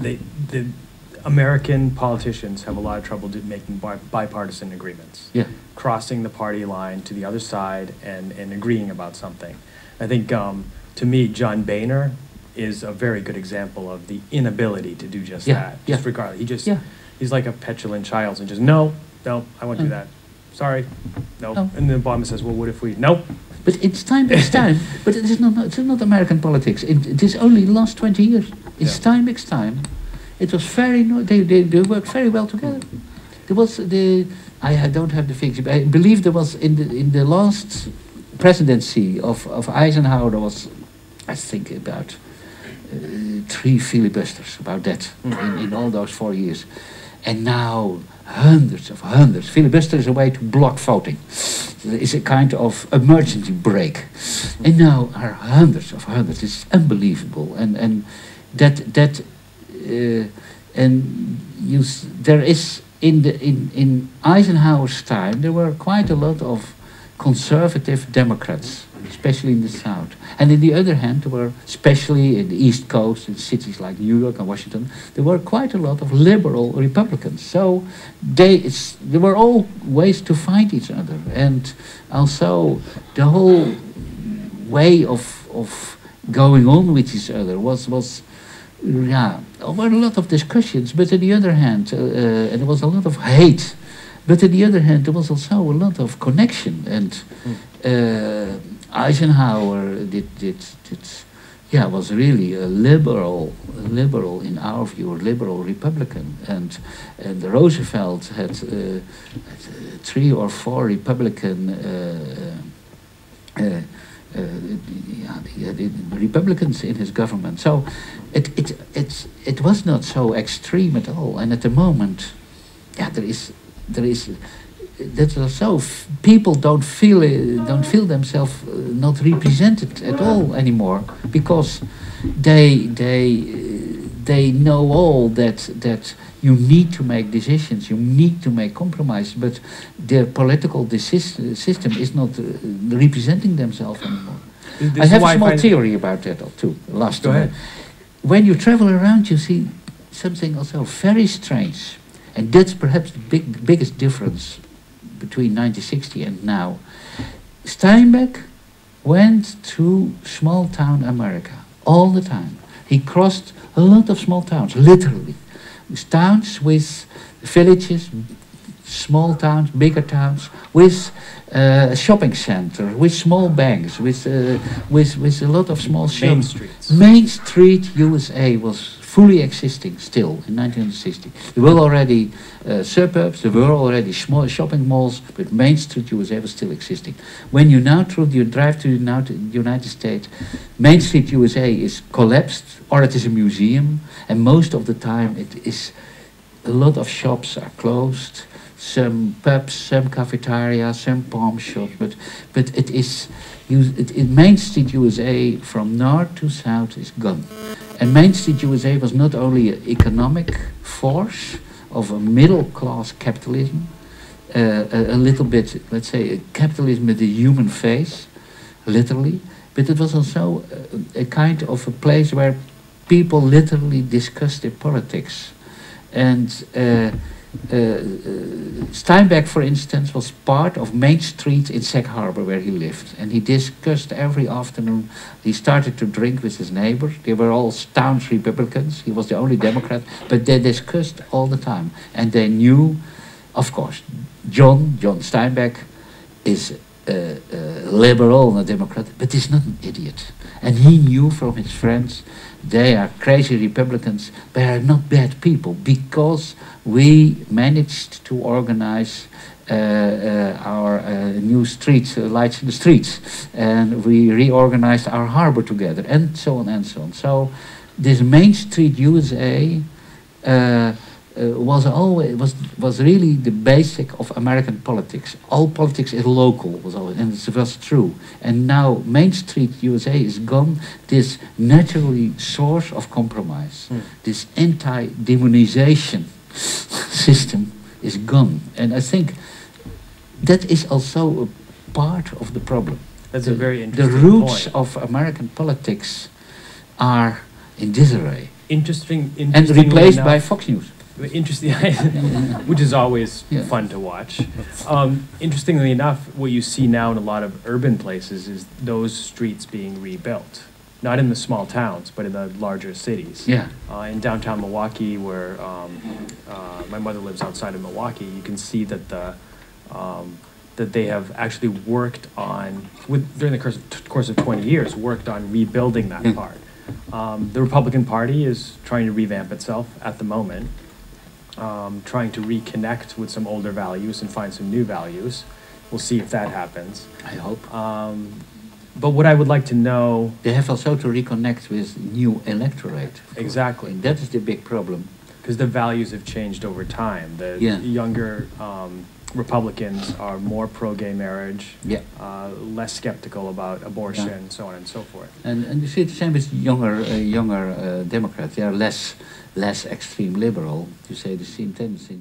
the American politicians have a lot of trouble making bipartisan agreements. Yeah. Crossing the party line to the other side and agreeing about something. I think, to me, John Boehner is a very good example of the inability to do just that. Just regardless. He's like a petulant child and just, no, I won't do that. Sorry, no. And then Obama says, well, what if we, nope. But it's time. But it's not American politics. It is only the last 20 years. It's time. It was very, they worked very well together. There was I don't have the figures, but I believe there was in the last presidency of Eisenhower, there was, I think, about 3 filibusters, about that, in all those 4 years. And now hundreds. Filibuster is a way to block voting. It's a kind of emergency brake. And now are hundreds. It's unbelievable. And there is in Eisenhower's time there were quite a lot of conservative Democrats, especially in the South. And on the other hand, there were, especially in the East Coast, in cities like New York and Washington, there were quite a lot of liberal Republicans. So there were all ways to find each other. And also the whole way of going on with each other was there were a lot of discussions, but on the other hand, and there was a lot of hate. But on the other hand, there was also a lot of connection, and Eisenhower was really a liberal in our view, a liberal Republican, and Roosevelt had 3 or 4 Republican Republicans in his government. So it was not so extreme at all. And at the moment, there is that's also people don't feel themselves not represented at all anymore, because they know all that you need to make decisions, you need to make compromises, but their political system is not representing themselves anymore. I have a small theory about that too. Go ahead. When you travel around, you see something also very strange. And that's perhaps the biggest difference between 1960 and now. Steinbeck went to small town America all the time. He crossed a lot of small towns, literally. Towns with villages, small towns, bigger towns, with a shopping center, with small banks, with a lot of small shops. Main streets. Main Street USA was fully existing still in 1960. There were already suburbs, there were already small shopping malls, but Main Street USA was still existing. When you now drive to the United States, Main Street USA is collapsed, or it is a museum, and most of the time it is, a lot of shops are closed, some pubs, some cafeterias, some pawn shops, but it is, Main Street USA from north to south is gone. And Main Street USA was not only an economic force of a middle-class capitalism, a little bit, let's say, a capitalism with a human face, literally, but it was also a kind of a place where people literally discussed their politics. And Steinbeck, for instance, was part of Main Street in Sag Harbor, where he lived, and he discussed every afternoon. He started to drink with his neighbors. They were all staunch Republicans. He was the only Democrat, but they discussed all the time, and they knew, of course, John Steinbeck is a liberal and a Democrat, but he's not an idiot, and he knew from his friends they are crazy Republicans, but they are not bad people, because we managed to organize our new streets, lights in the streets, and we reorganized our harbor together, and so on and so on. So this Main Street USA was really the basic of American politics. All politics is local, was always, and it was true. And now Main Street USA is gone. This naturally source of compromise, this anti-demonization system is gone. And I think that is also a part of the problem. That's a very interesting point. The roots point. of American politics are in disarray. Interesting, and replaced by Fox News. Interesting, which is always fun to watch. Interestingly enough, what you see now in a lot of urban places is those streets being rebuilt. Not in the small towns, but in the larger cities. Yeah. In downtown Milwaukee, where my mother lives outside of Milwaukee, you can see that that they have actually worked on, during the course of 20 years, worked on rebuilding that part. The Republican Party is trying to revamp itself at the moment, trying to reconnect with some older values and find some new values. We'll see if that happens. I hope. But what I would like to know... They have also to reconnect with new electorate. Exactly. And that is the big problem. Because the values have changed over time. The younger Republicans are more pro-gay marriage, less skeptical about abortion, so on and so forth. And you see the same with younger Democrats. They are less extreme liberal. You say the same tendency.